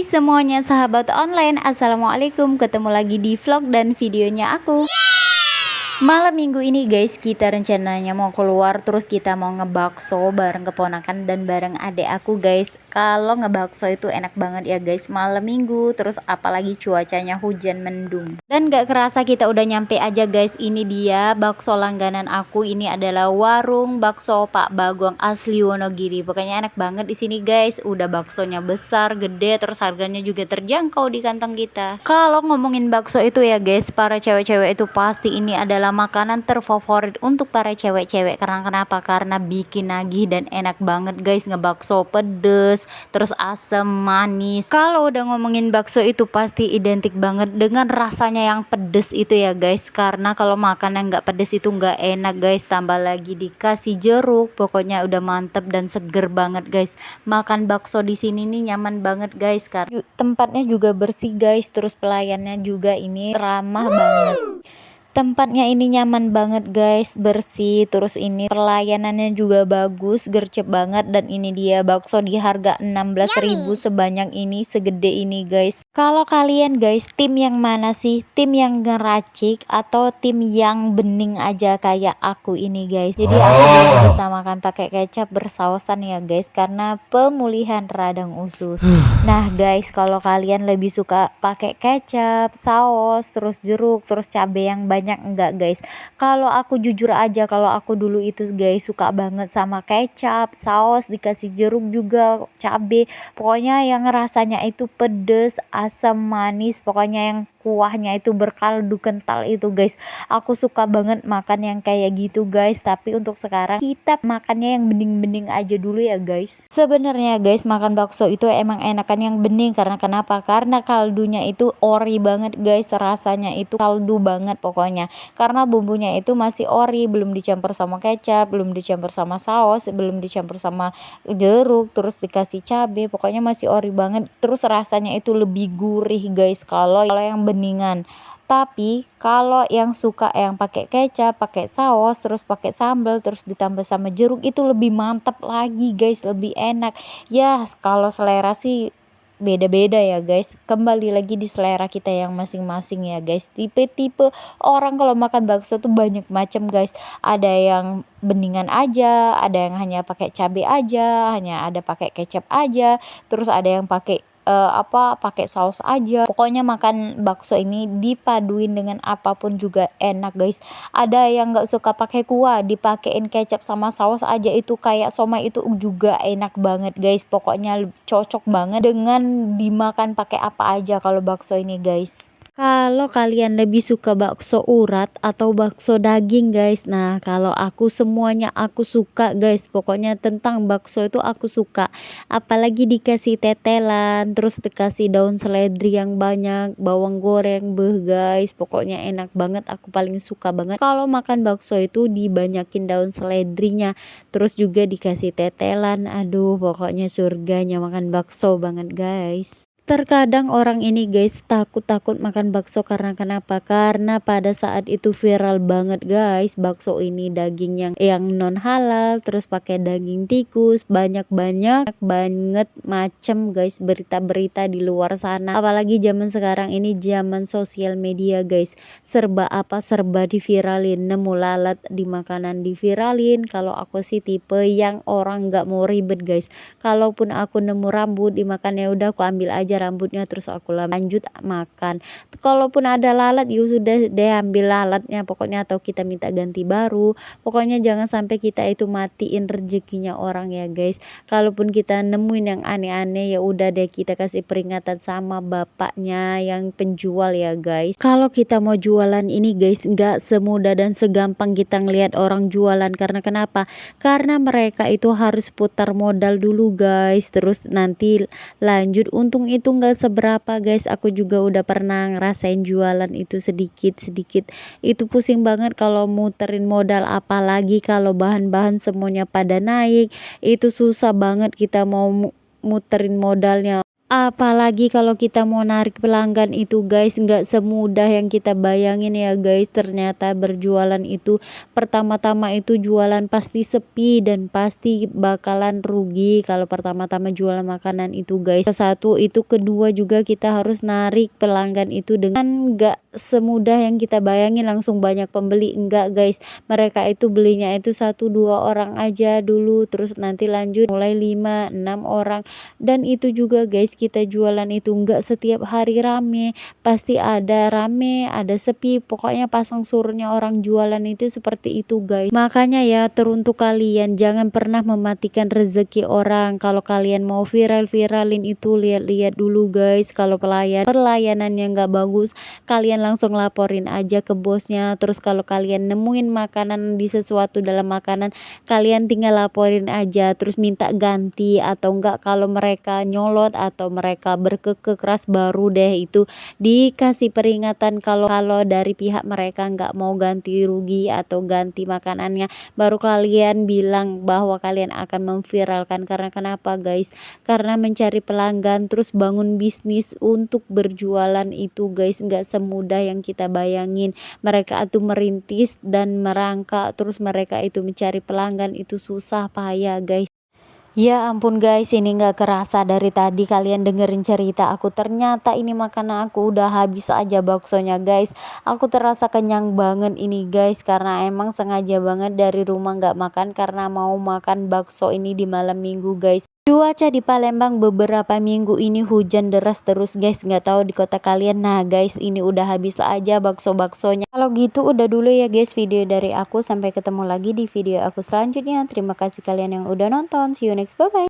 Hai semuanya sahabat online, assalamualaikum, ketemu lagi di vlog dan videonya aku. Malam minggu ini guys, kita rencananya mau keluar, terus kita mau ngebakso bareng keponakan dan bareng adek aku guys. Kalau ngebakso itu enak banget ya guys, malam minggu, terus apalagi cuacanya hujan mendung. Dan gak kerasa kita udah nyampe aja guys. Ini dia bakso langganan aku, ini adalah warung bakso Pak Bagong asli Wonogiri. Pokoknya enak banget di sini guys, udah baksonya besar, gede, terus harganya juga terjangkau di kantong kita. Kalau ngomongin bakso itu ya guys, para cewek-cewek itu pasti ini adalah makanan terfavorit untuk para cewek-cewek. Karena kenapa? Karena bikin nagih dan enak banget guys. Ngebakso pedes, terus asam manis. Kalau udah ngomongin bakso itu pasti identik banget dengan rasanya yang pedes itu ya guys. Karena kalau makan yang nggak pedes itu nggak enak guys. Tambah lagi dikasih jeruk, pokoknya udah mantep dan seger banget guys. Makan bakso di sini nih nyaman banget guys, karena tempatnya juga bersih guys, terus pelayannya juga ini ramah banget. Tempatnya ini nyaman banget guys, bersih, terus ini pelayanannya juga bagus, gercep banget. Dan ini dia bakso di harga 16.000 sebanyak ini, segede ini guys. Kalau kalian guys, tim yang mana sih? Tim yang ngeracik atau tim yang bening aja kayak aku ini guys? Jadi aku bisa makan pakai kecap bersausan ya guys, karena pemulihan radang usus. Nah guys, kalau kalian lebih suka pakai kecap, saus, terus jeruk, terus cabai yang banyak enggak guys? Kalau aku jujur aja, kalau aku dulu itu guys suka banget sama kecap, saus, dikasih jeruk juga, cabai. Pokoknya yang rasanya itu pedes, asam, manis, pokoknya yang kuahnya itu berkaldu kental itu guys. Aku suka banget makan yang kayak gitu guys. Tapi untuk sekarang kita makannya yang bening-bening aja dulu ya guys. Sebenarnya guys, makan bakso itu emang enakan yang bening. Karena kenapa? Karena kaldunya itu ori banget guys. Rasanya itu kaldu banget pokoknya. Karena bumbunya itu masih ori, belum dicampur sama kecap, belum dicampur sama saus, belum dicampur sama jeruk, terus dikasih cabai. Pokoknya masih ori banget. Terus rasanya itu lebih gurih guys kalau yang beningan. Tapi kalau yang suka yang pakai kecap, pakai saus, terus pakai sambal, terus ditambah sama jeruk, itu lebih mantap lagi guys, lebih enak. Ya kalau selera sih beda-beda ya guys, kembali lagi di selera kita yang masing-masing ya guys. Tipe-tipe orang kalau makan bakso tuh banyak macam guys. Ada yang beningan aja, ada yang hanya pakai cabai aja, hanya ada pakai kecap aja, terus ada yang pakai pakai saus aja. Pokoknya makan bakso ini dipaduin dengan apapun juga enak guys. Ada yang nggak suka pakai kuah, dipakein kecap sama saus aja itu kayak somai, itu juga enak banget guys. Pokoknya cocok banget dengan dimakan pakai apa aja kalau bakso ini guys. Kalau kalian lebih suka bakso urat atau bakso daging guys? Nah kalau aku semuanya aku suka guys. Pokoknya tentang bakso itu aku suka. Apalagi dikasih tetelan, terus dikasih daun seledri yang banyak, bawang goreng, beh guys. Pokoknya enak banget, aku paling suka banget kalau makan bakso itu dibanyakin daun seledrinya. Terus juga dikasih tetelan, aduh pokoknya surganya makan bakso banget guys. Terkadang orang ini guys takut-takut makan bakso karena kenapa? Karena pada saat itu viral banget guys bakso ini, daging yang non halal, terus pakai daging tikus, banyak banget macem guys berita-berita di luar sana. Apalagi zaman sekarang ini zaman sosial media guys, serba apa serba diviralin, nemu lalat di makanan diviralin. Kalau aku sih tipe yang orang nggak mau ribet guys. Kalaupun aku nemu rambut dimakan, ya udah aku ambil aja rambutnya, terus aku lanjut makan. Kalaupun ada lalat ya sudah deh ambil lalatnya pokoknya, atau kita minta ganti baru. Pokoknya jangan sampai kita itu matiin rezekinya orang ya guys. Kalaupun kita nemuin yang aneh-aneh ya udah deh kita kasih peringatan sama bapaknya yang penjual ya guys. Kalau kita mau jualan ini guys nggak semudah dan segampang kita ngelihat orang jualan. Karena kenapa? Karena mereka itu harus putar modal dulu guys, terus nanti lanjut untung itu nggak seberapa guys. Aku juga udah pernah ngerasain jualan itu sedikit-sedikit, itu pusing banget kalau muterin modal. Apalagi kalau bahan-bahan semuanya pada naik, itu susah banget kita mau muterin modalnya. Apalagi kalau kita mau narik pelanggan itu guys, nggak semudah yang kita bayangin ya guys. Ternyata berjualan itu pertama-tama itu jualan pasti sepi dan pasti bakalan rugi kalau pertama-tama jualan makanan itu guys. Satu itu, kedua juga kita harus narik pelanggan itu dengan nggak semudah yang kita bayangin langsung banyak pembeli, enggak guys. Mereka itu belinya itu 1-2 orang aja dulu, terus nanti lanjut mulai 5-6 orang. Dan itu juga guys, kita jualan itu enggak setiap hari rame, pasti ada rame ada sepi, pokoknya pasang surutnya orang jualan itu seperti itu guys. Makanya ya, teruntuk kalian jangan pernah mematikan rezeki orang. Kalau kalian mau viralin itu, lihat-lihat dulu guys. Kalau pelayanannya nggak bagus, kalian langsung laporin aja ke bosnya. Terus kalau kalian nemuin makanan di sesuatu dalam makanan, kalian tinggal laporin aja terus minta ganti. Atau enggak kalau mereka nyolot atau mereka berkeke keras, baru deh itu dikasih peringatan. Kalau dari pihak mereka nggak mau ganti rugi atau ganti makanannya, baru kalian bilang bahwa kalian akan memviralkan. Karena kenapa guys? Karena mencari pelanggan terus bangun bisnis untuk berjualan itu guys nggak semudah yang kita bayangin. Mereka itu merintis dan merangkak, terus mereka itu mencari pelanggan itu susah payah guys. Ya ampun guys, ini nggak kerasa dari tadi kalian dengerin cerita aku, ternyata ini makanan aku udah habis aja baksonya guys. Aku terasa kenyang banget ini guys, karena emang sengaja banget dari rumah nggak makan karena mau makan bakso ini di malam minggu guys. Cuaca di Palembang beberapa minggu ini hujan deras terus guys, nggak tahu di kota kalian. Nah guys, ini udah habis aja baksonya. Kalau gitu udah dulu ya guys video dari aku, sampai ketemu lagi di video aku selanjutnya. Terima kasih kalian yang udah nonton, see you next, bye bye.